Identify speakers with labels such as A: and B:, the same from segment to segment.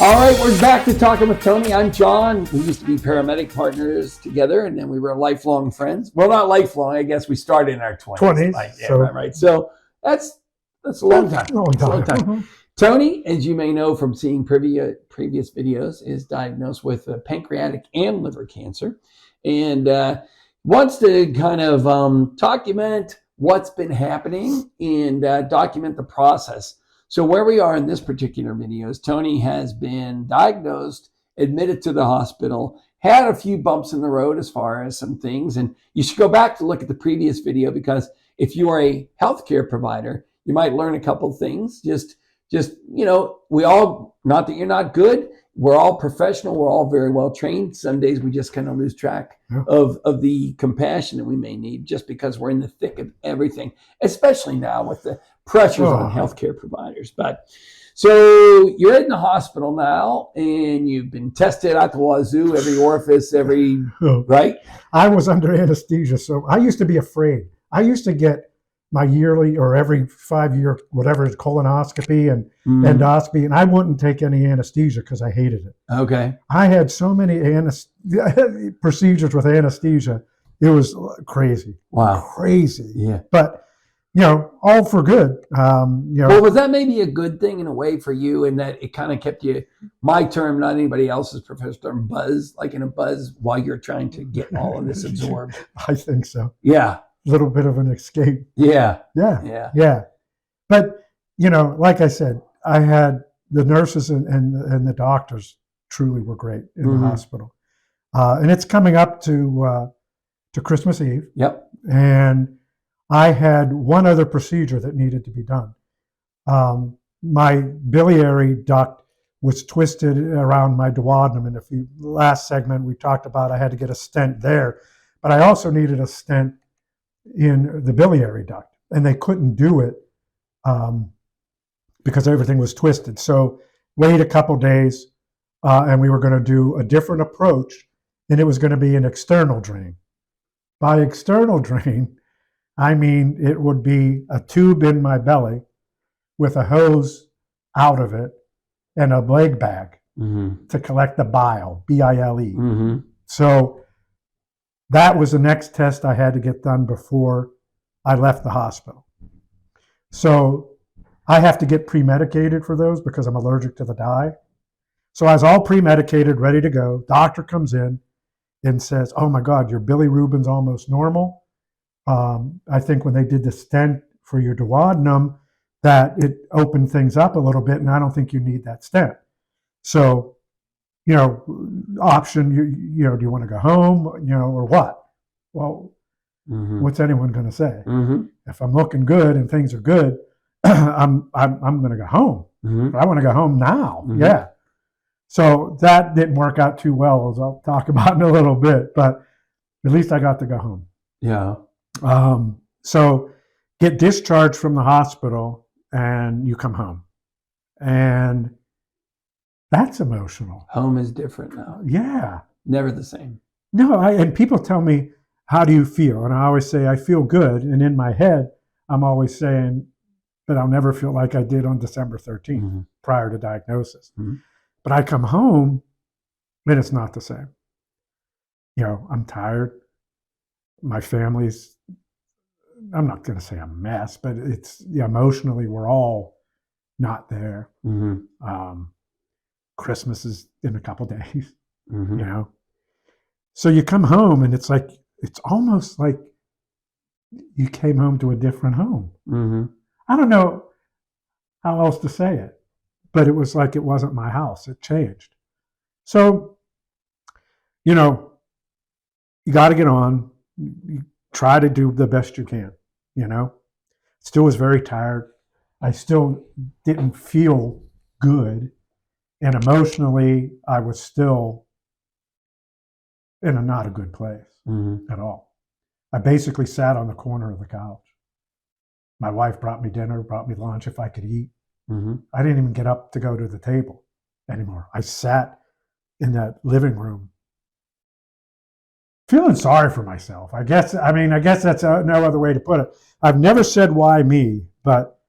A: All right, we're back to Talking with Tony. I'm John. We used to be paramedic partners together, and then we were lifelong friends. Well, not lifelong. I guess we started in our 20s. Right. So that's a long time.
B: Long time.
A: Mm-hmm. Tony, as you may know from seeing previous videos, is diagnosed with pancreatic and liver cancer, and wants to kind of document what's been happening and document the process. So where we are in this particular video is Tony has been diagnosed, admitted to the hospital, had a few bumps in the road as far as some things. And you should go back to look at the previous video, because if you are a healthcare provider, you might learn a couple things. Just we all, not that you're not good, we're all professional, we're all very well trained. Some days we just kind of lose track of the compassion that we may need, just because we're in the thick of everything, especially now with the pressures on healthcare providers. But so you're in the hospital now, and you've been tested at the wazoo, every orifice, right?
B: I was under anesthesia, so I used to be afraid. I used to get my yearly or every 5-year, whatever, colonoscopy and endoscopy, and I wouldn't take any anesthesia because I hated it.
A: Okay.
B: I had so many procedures with anesthesia. It was crazy.
A: Wow.
B: Crazy.
A: Yeah.
B: But all for good.
A: Well, was that maybe a good thing in a way for you, in that it kind of kept you, my term, not anybody else's professional term, buzz, like in a buzz while you're trying to get all of this absorbed?
B: I think so.
A: Yeah.
B: Little bit of an escape.
A: Yeah.
B: But, like I said, I had the nurses and the doctors truly were great in the hospital. And it's coming up to Christmas Eve.
A: Yep.
B: And I had one other procedure that needed to be done. My biliary duct was twisted around my duodenum. And the last segment we talked about, I had to get a stent there. But I also needed a stent in the biliary duct. And they couldn't do it because everything was twisted. So wait a couple days, and we were going to do a different approach. And it was going to be an external drain. By external drain, I mean, it would be a tube in my belly with a hose out of it and a leg bag to collect the bile, B-I-L-E. So that was the next test I had to get done before I left the hospital. So I have to get pre-medicated for those because I'm allergic to the dye. So I was all pre-medicated, ready to go. Doctor comes in and says, "Oh my God, your bilirubin's almost normal. I think when they did the stent for your duodenum, that it opened things up a little bit, and I don't think you need that stent. So, option, do you want to go home, or what?" Well, what's anyone going to say? If I'm looking good and things are good, I'm going to go home. But I want to go home now. Yeah. So that didn't work out too well, as I'll talk about in a little bit. But at least I got to go home.
A: Yeah.
B: So get discharged from the hospital and you come home. And that's emotional.
A: Home is different now.
B: Yeah.
A: Never the same.
B: No, and people tell me, "How do you feel?" And I always say, I feel good. And in my head, I'm always saying, but I'll never feel like I did on December 13th prior to diagnosis. But I come home and it's not the same. I'm tired. My family's, I'm not going to say a mess, but it's emotionally, we're all not there. Christmas is in a couple days, So you come home and it's almost like you came home to a different home. I don't know how else to say it, but it was like it wasn't my house. It changed. So, you got to get on. You try to do the best you can, Still was very tired. I still didn't feel good. And emotionally, I was still in not a good place at all. I basically sat on the corner of the couch. My wife brought me dinner, brought me lunch if I could eat. I didn't even get up to go to the table anymore. I sat in that living room feeling sorry for myself. I guess that's no other way to put it. I've never said why me, but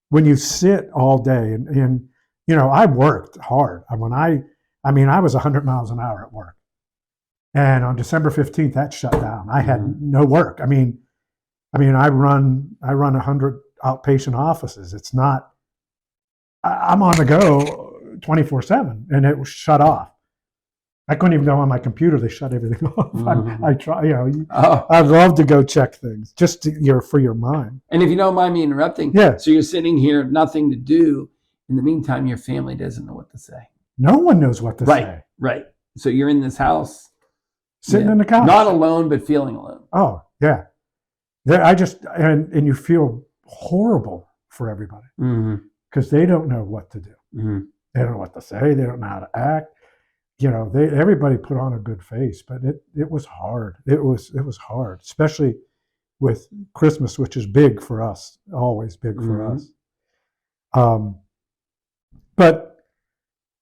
B: when you sit all day and I worked hard. I mean, I was 100 miles an hour at work. And on December 15th, that shut down. I had no work. I mean, I run 100 outpatient offices. It's not, I'm on the go 24/7, and it was shut off. I couldn't even go on my computer. They shut everything off. I try, I'd love to go check things just for your mind.
A: And if you don't mind me interrupting,
B: yeah.
A: So you're sitting here, nothing to do. In the meantime, your family doesn't know what to say.
B: No one knows what to say.
A: Right. So you're in this house,
B: sitting in the couch,
A: not alone, but feeling alone.
B: Oh yeah, and you feel horrible for everybody because they don't know what to do. They don't know what to say. They don't know how to act. Everybody put on a good face, but it was hard. It was hard, especially with Christmas, which is big for us, always big for us. But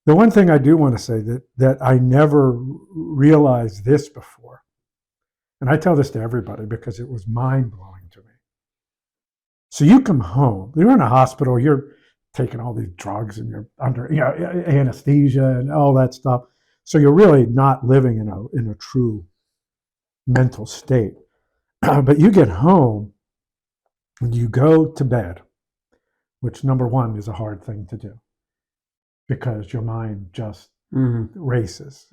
B: the one thing I do want to say that I never realized this before, and I tell this to everybody because it was mind-blowing to me. So you come home, you're in a hospital, you're taking all these drugs and you're under anesthesia and all that stuff. So you're really not living in a true mental state. But you get home and you go to bed, which number one is a hard thing to do because your mind just races.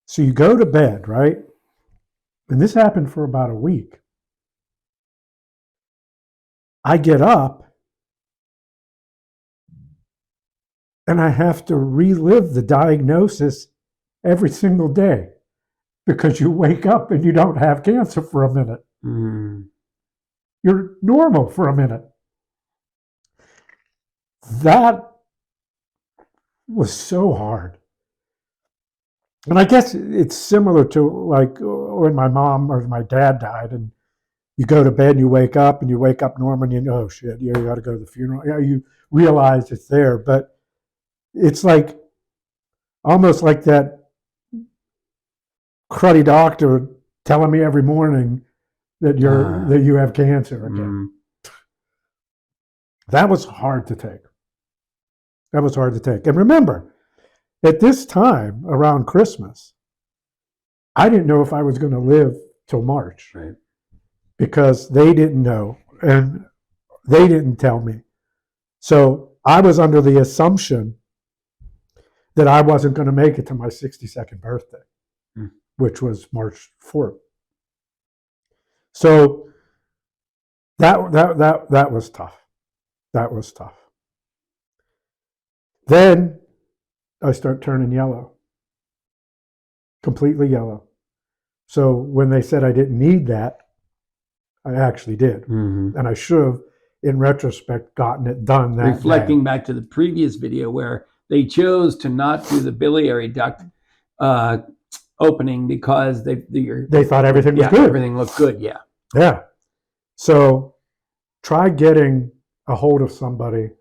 B: So you go to bed, right? And this happened for about a week. I get up and I have to relive the diagnosis every single day because you wake up and you don't have cancer for a minute. You're normal for a minute. That was so hard. And I guess it's similar to like when my mom or my dad died and you go to bed and you wake up normal and you know, oh shit, you got to go to the funeral. You realize it's there, but it's like almost like that cruddy doctor telling me every morning that you have cancer again. That was hard to take. And remember, at this time around Christmas, I didn't know if I was going to live till March,
A: right?
B: Because they didn't know and they didn't tell me. So I was under the assumption that I wasn't going to make it to my 62nd birthday, which was March 4th. So that was tough. That was tough. Then I start turning yellow, completely yellow. So when they said I didn't need that, I actually did. And I should have, in retrospect, gotten it done that
A: Reflecting
B: day.
A: back to the previous video where they chose to not do the biliary duct opening because they
B: thought everything was good.
A: Everything looked good, yeah.
B: Yeah. So try getting a hold of somebody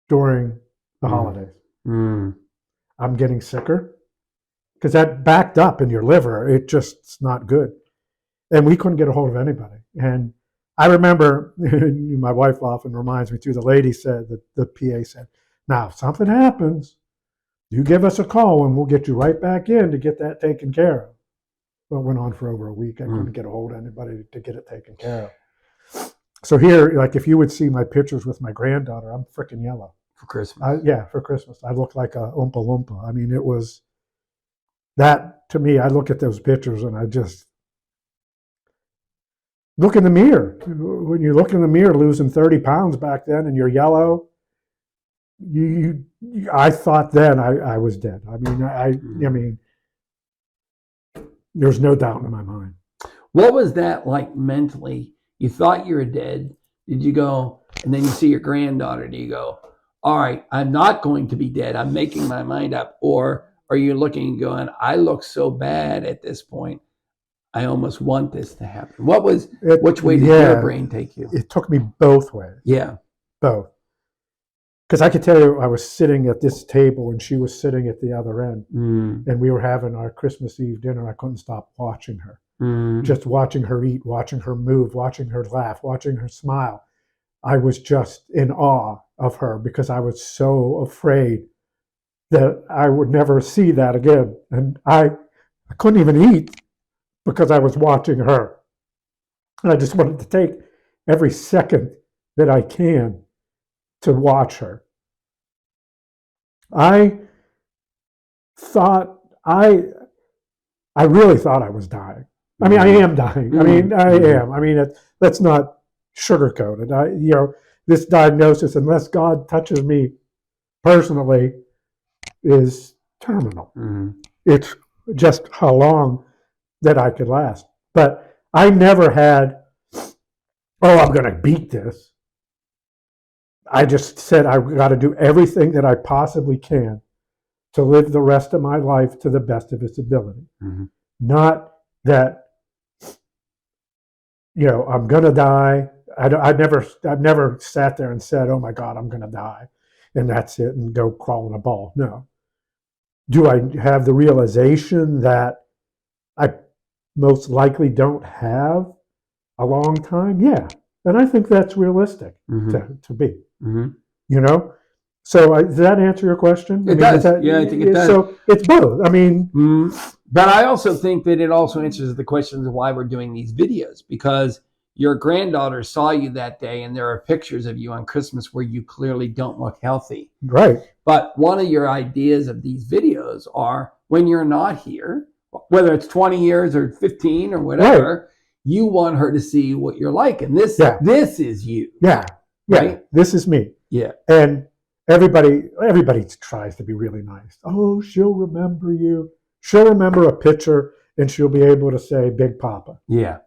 B: during the holidays. I'm getting sicker because that backed up in your liver. It's not good. And we couldn't get a hold of anybody. And I remember, my wife often reminds me too, the lady said, the PA said, now if something happens, you give us a call and we'll get you right back in to get that taken care of. Well, it went on for over a week. I couldn't get a hold of anybody to get it taken care of. So here, like if you would see my pictures with my granddaughter, I'm freaking yellow.
A: For Christmas.
B: For Christmas. I look like a Oompa Loompa. I mean, it was that to me, I look at those pictures and I just look in the mirror. When you look in the mirror, losing 30 pounds back then and you're yellow, I thought then I was dead. I mean, there's no doubt in my mind.
A: What was that like mentally? You thought you were dead. Did you go, and then you see your granddaughter, do you go, all right, I'm not going to be dead. I'm making my mind up. Or are you looking and going, I look so bad at this point. I almost want this to happen. Which way did your brain take you?
B: It took me both ways.
A: Yeah.
B: Both. Because I could tell you I was sitting at this table and she was sitting at the other end. And we were having our Christmas Eve dinner. I couldn't stop watching her. Just watching her eat, watching her move, watching her laugh, watching her smile. I was just in awe. of her because I was so afraid that I would never see that again. And I couldn't even eat because I was watching her. And I just wanted to take every second that I can to watch her. I thought I really thought I was dying. I mean, I am dying. I mean, I am. I mean, let's not sugarcoat it. This diagnosis, unless God touches me personally, is terminal. It's just how long that I could last. But I never had, I'm going to beat this. I just said I've got to do everything that I possibly can to live the rest of my life to the best of its ability. Not that, I'm going to die. I've never sat there and said, oh my God, I'm going to die. And that's it, and go crawl in a ball. No. Do I have the realization that I most likely don't have a long time? Yeah. And I think that's realistic to be, So does that answer your question?
A: It does. Yeah, I think it does.
B: So it's both. I mean,
A: but I also think that it also answers the questions of why we're doing these videos, because your granddaughter saw you that day, and there are pictures of you on Christmas where you clearly don't look healthy.
B: Right.
A: But one of your ideas of these videos are when you're not here, whether it's 20 years or 15 or whatever, you want her to see what you're like. And this is you.
B: Yeah. Right? This is me.
A: Yeah.
B: And everybody tries to be really nice. Oh, she'll remember you. She'll remember a picture, and she'll be able to say Big Papa.
A: Yeah.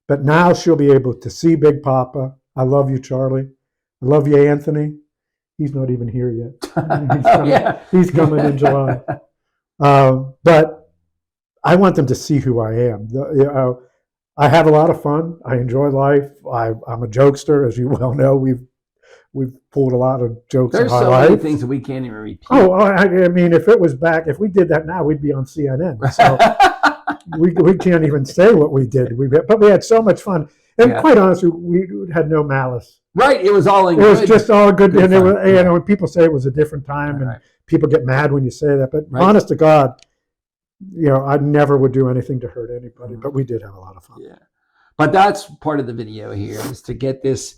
B: But now she'll be able to see Big Papa. I love you, Charlie. I love you, Anthony. He's not even here yet. He's coming in July. But I want them to see who I am. I have a lot of fun. I enjoy life. I'm a jokester, as you well know. We've pulled a lot of jokes in our life.
A: There's so many things that we can't even repeat.
B: I mean, if we did that now, we'd be on CNN. So we can't even say what we did. But we had so much fun. And quite honestly, we had no malice.
A: Right. It was all in
B: good. It was just all good. And
A: fun.
B: When people say it was a different time, and people get mad when you say that. But honest to God, I never would do anything to hurt anybody. But we did have a lot of fun. Yeah.
A: But that's part of the video here, is to get this,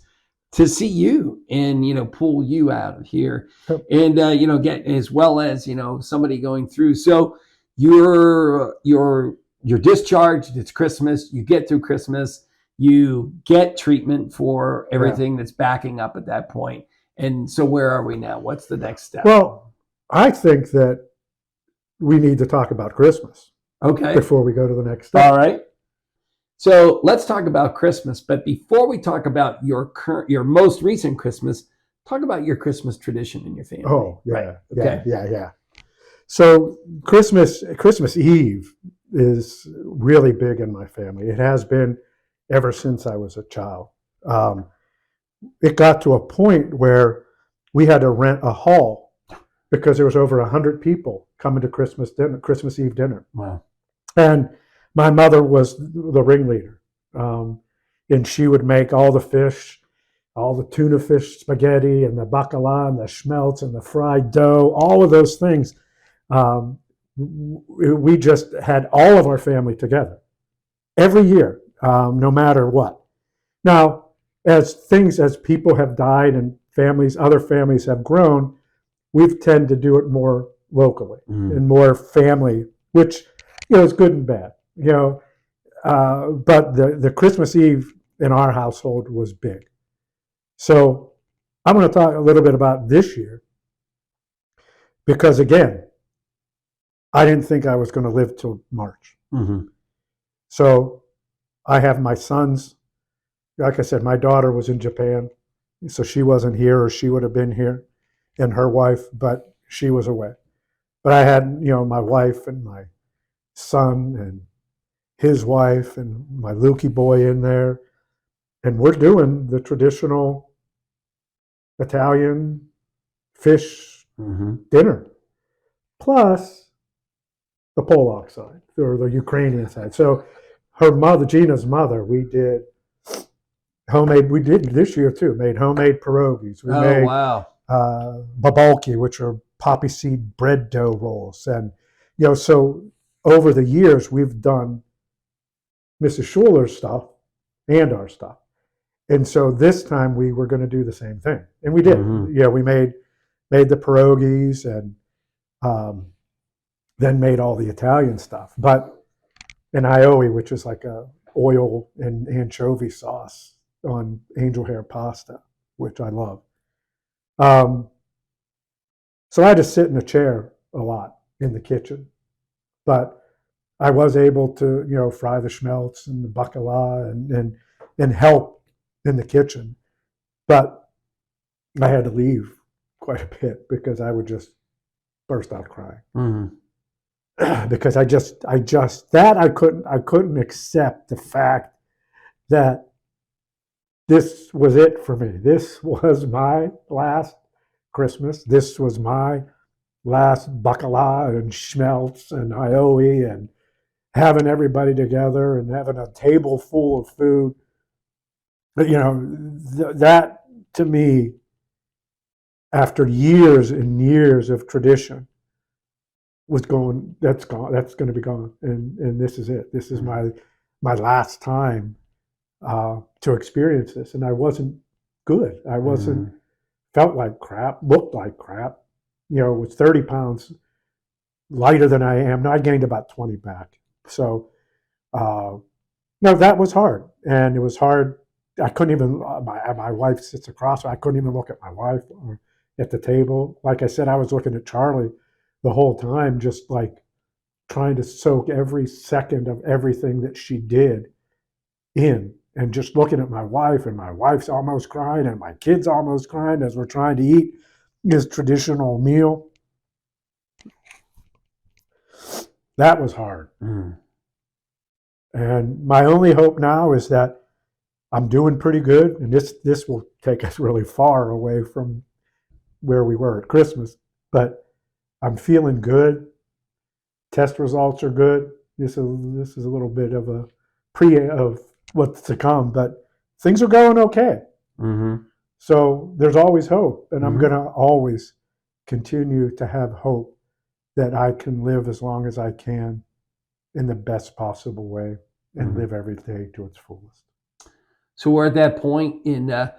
A: to see you and, pull you out of here and, get, as well as, somebody going through. So you're discharged. It's Christmas. You get through Christmas. You get treatment for everything that's backing up at that point. And so where are we now? What's the next step?
B: Well, I think that we need to talk about Christmas.
A: Okay.
B: Before we go to the next step.
A: All right. So let's talk about Christmas. But before we talk about your most recent Christmas, talk about your Christmas tradition in your family.
B: Oh, yeah.
A: Right. Okay.
B: Yeah. So Christmas Eve is really big in my family. It has been ever since I was a child. It got to a point where we had to rent a hall because there was over 100 people coming to Christmas Eve dinner.
A: Wow.
B: And my mother was the ringleader. And she would make all the fish, all the tuna fish spaghetti and the bacala and the schmelz and the fried dough, all of those things. We just had all of our family together every year, no matter what. Now, as people have died and other families have grown, we've tended to do it more locally and more family, which, is good and bad, but the Christmas Eve in our household was big. So I'm going to talk a little bit about this year because, again, I didn't think I was going to live till March. So I have my sons. Like I said, my daughter was in Japan, so she wasn't here, or she would have been here, and her wife, but she was away. But I had, my wife and my son and his wife and my Lukey boy in there, and we're doing the traditional Italian fish dinner, plus the Polak side, or the Ukrainian side. So her mother, Gina's mother, we did this year too, made homemade pierogies. We made
A: wow.
B: babalki, which are poppy seed bread dough rolls. And, so over the years, we've done Mrs. Schuler's stuff and our stuff. And so this time we were going to do the same thing. And we did. We made the pierogies and then made all the Italian stuff. But an aioli, which is like a oil and anchovy sauce on angel hair pasta, which I love. So I had to sit in a chair a lot in the kitchen, but I was able to, fry the schmelz and the bacala and help in the kitchen. But I had to leave quite a bit because I would just burst out crying. Because I couldn't accept the fact that this was it for me. This was my last Christmas. This was my last bacala and schmelz and aioli and having everybody together and having a table full of food. But, that to me, after years and years of tradition, was going, that's gone, that's going to be gone. And this is it. This is my last time to experience this. And I wasn't good. I wasn't, felt like crap, looked like crap, was 30 pounds lighter than I am. Now I gained about 20 back. So, no, that was hard. And it was hard. I couldn't even, my wife sits across, I couldn't even look at my wife or at the table. Like I said, I was looking at Charlie the whole time, just like trying to soak every second of everything that she did in, and just looking at my wife, and my wife's almost crying and my kids almost crying as we're trying to eat this traditional meal. That was hard. And my only hope now is that I'm doing pretty good, and this will take us really far away from where we were at Christmas, but I'm feeling good. Test results are good. This is a little bit of a pre of what's to come, but things are going okay. So there's always hope, and I'm going to always continue to have hope that I can live as long as I can in the best possible way and live every day to its fullest.
A: So we're at that point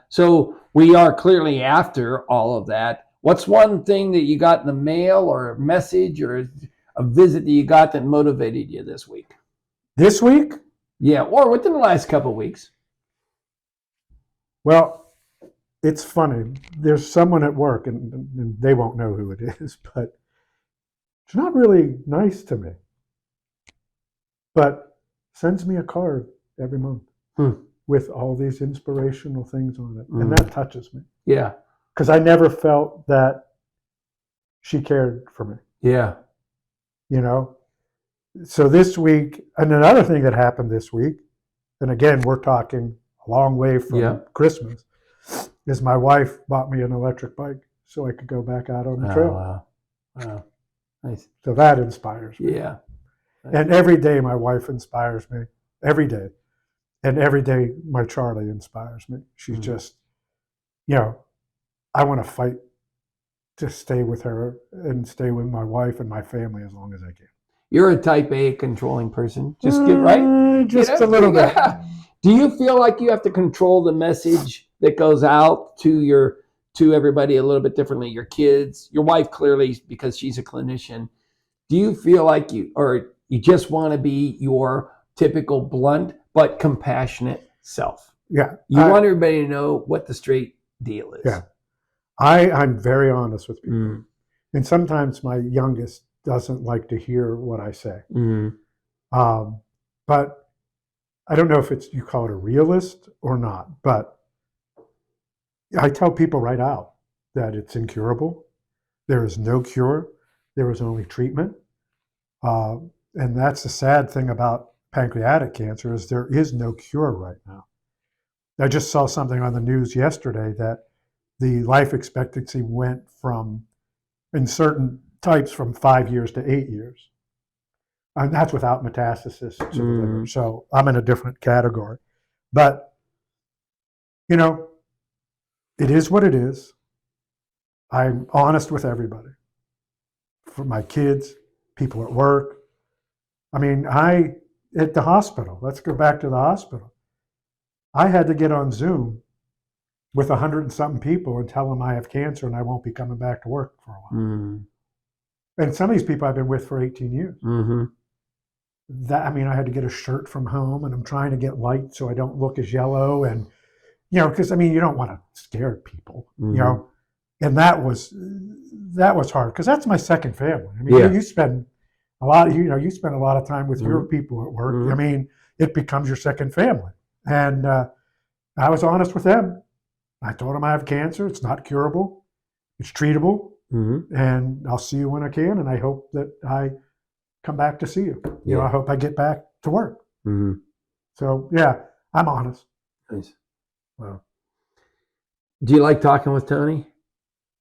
A: so we are clearly after all of that. What's one thing that you got in the mail or a message or a visit that you got that motivated you this week?
B: This week?
A: Yeah, or within the last couple of weeks.
B: Well, it's funny. There's someone at work, and they won't know who it is, but it's not really nice to me. But sends me a card every month with all these inspirational things on it. And that touches me.
A: Yeah.
B: Because I never felt that she cared for me.
A: Yeah.
B: So this week, and another thing that happened this week, and again, we're talking a long way from Christmas, is my wife bought me an electric bike so I could go back out on the trail.
A: Wow. Nice.
B: So that inspires me.
A: Yeah.
B: And every day my wife inspires me. Every day. And every day my Charlie inspires me. She's just, I want to fight to stay with her and stay with my wife and my family as long as I can.
A: You're a type A controlling person. Just get right.
B: Just a little bit.
A: Do you feel like you have to control the message that goes out to everybody a little bit differently? Your kids, your wife clearly, because she's a clinician. Do you feel like you just want to be your typical blunt but compassionate self?
B: Yeah.
A: You want everybody to know what the straight deal is.
B: Yeah. I'm very honest with people. And sometimes my youngest doesn't like to hear what I say. But I don't know if you call it a realist or not, but I tell people right out that it's incurable. There is no cure. There is only treatment. And that's the sad thing about pancreatic cancer, is there is no cure right now. I just saw something on the news yesterday that the life expectancy went from, in certain types, from 5 years to 8 years. And that's without metastasis to the liver. So I'm in a different category. But, it is what it is. I'm honest with everybody. For my kids, people at work. I mean, at the hospital, let's go back to the hospital. I had to get on Zoom with 100 and something people and tell them I have cancer and I won't be coming back to work for a while.
A: Mm.
B: And some of these people I've been with for 18 years.
A: Mm-hmm.
B: I mean, I had to get a shirt from home, and I'm trying to get light so I don't look as yellow. And, you know, because I mean, you don't want to scare people,
A: Mm-hmm.
B: you know, and that was hard because that's my second family. I mean,
A: Yeah.
B: you spend a lot, you spend a lot of time with your people at work.
A: Mm-hmm.
B: I mean, it becomes your second family. And I was honest with them. I told them I have cancer. It's not curable. It's treatable.
A: Mm-hmm.
B: And I'll see you when I can. And I hope that I come back to see you. You know, I hope I get back to work.
A: Mm-hmm.
B: So yeah, I'm honest.
A: Nice.
B: Wow.
A: Do you like talking with Tony?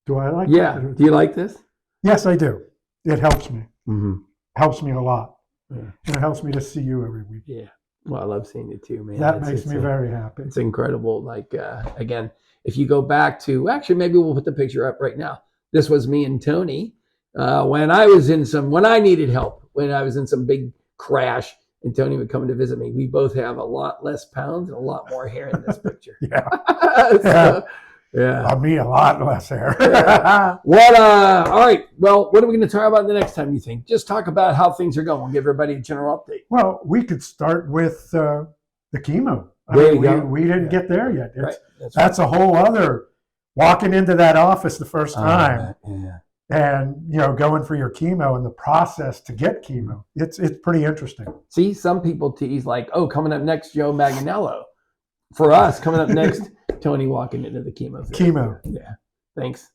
B: Do I like
A: Yeah.
B: it?
A: Do you like this?
B: Yes, I do. It helps me.
A: Mm-hmm.
B: Helps me a lot.
A: Yeah.
B: And it helps me to see you every week.
A: Yeah. Well, I love seeing you too, man.
B: That makes me very happy.
A: It's incredible. Like, again, if you go back to, actually, maybe we'll put the picture up right now. This was me and Tony when I needed help, when I was in some big crash and Tony would come to visit me. We both have a lot less pounds and a lot more hair in this picture.
B: Yeah.
A: Yeah.
B: Me, a lot less hair.
A: Yeah. All right. Well, what are we going to talk about the next time, you think? Just talk about how things are going. We'll give everybody a general update.
B: Well, we could start with the chemo. We didn't get there yet.
A: Right.
B: That's a whole other, walking into that office the first time and, you know, going for your chemo and the process to get chemo. It's pretty interesting.
A: See, some people tease like, oh, coming up next, Joe Manganiello. For us, coming up next, Tony walking into the chemo.
B: Chemo.
A: Yeah. Thanks.